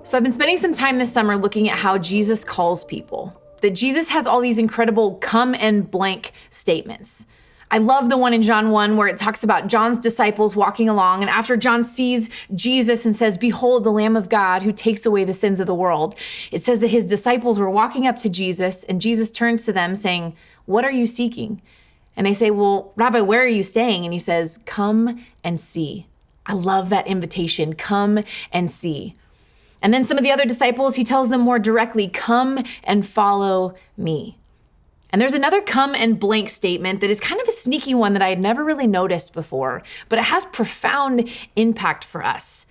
So I've been spending some time this summer looking at how Jesus calls people. That Jesus has all these incredible come and blank statements. I love the one in John 1 where it talks about John's disciples walking along, and after John sees Jesus and says, "Behold, the Lamb of God who takes away the sins of the world," it says that his disciples were walking up to Jesus, and Jesus turns to them saying, "What are you seeking?" And they say, "Well, Rabbi, where are you staying?" And he says, "Come and see." I love that invitation, come and see. And then some of the other disciples, he tells them more directly, "Come and follow me." And there's another come and blank statement that is kind of a sneaky one that I had never really noticed before, but it has profound impact for us.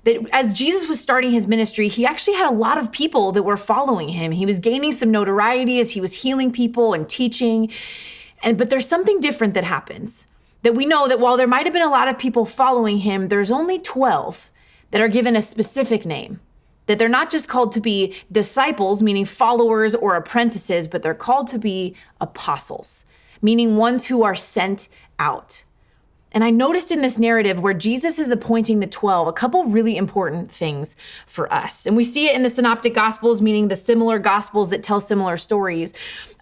That as Jesus was starting his ministry, he actually had a lot of people that were following him. He was gaining some notoriety as he was healing people and teaching. But there's something different that happens. That we know that while there might have been a lot of people following him, there's only 12 that are given a specific name. That they're not just called to be disciples, meaning followers or apprentices, but they're called to be apostles, meaning ones who are sent out. And I noticed in this narrative where Jesus is appointing the 12, a couple really important things for us. And we see it in the synoptic gospels, meaning the similar gospels that tell similar stories.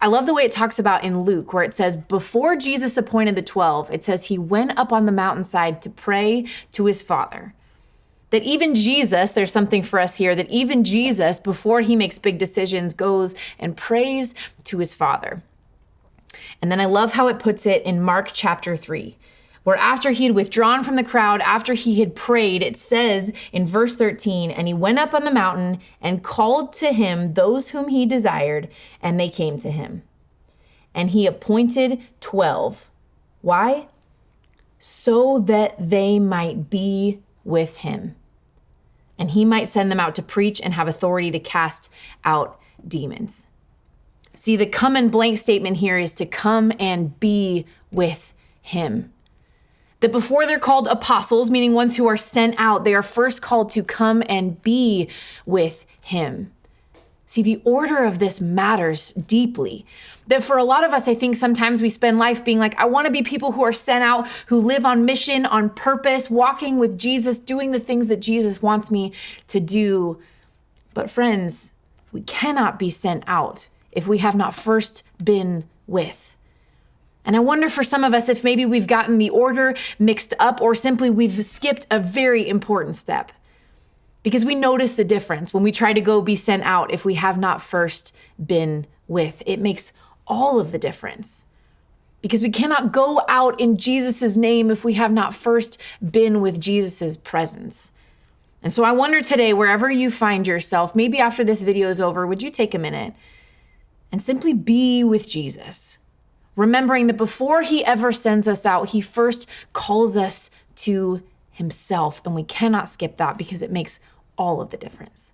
I love the way it talks about in Luke, where it says, before Jesus appointed the 12, it says he went up on the mountainside to pray to his Father. That even Jesus, there's something for us here, that even Jesus, before he makes big decisions, goes and prays to his Father. And then I love how it puts it in Mark chapter 3, where after he had withdrawn from the crowd, after he had prayed, it says in verse 13, and he went up on the mountain and called to him those whom he desired, and they came to him. And he appointed 12. Why? So that they might be with him, and he might send them out to preach and have authority to cast out demons. See, the come and blank statement here is to come and be with him. That before they're called apostles, meaning ones who are sent out, they are first called to come and be with him. See, the order of this matters deeply. That for a lot of us, I think sometimes we spend life being like, I want to be people who are sent out, who live on mission, on purpose, walking with Jesus, doing the things that Jesus wants me to do. But friends, we cannot be sent out if we have not first been with. And I wonder for some of us if maybe we've gotten the order mixed up or simply we've skipped a very important step. Because we notice the difference when we try to go be sent out if we have not first been with. It makes all of the difference. Because we cannot go out in Jesus' name if we have not first been with Jesus' presence. And so I wonder today, wherever you find yourself, maybe after this video is over, would you take a minute and simply be with Jesus? Remembering that before he ever sends us out, he first calls us to himself. And we cannot skip that because it makes all of the difference.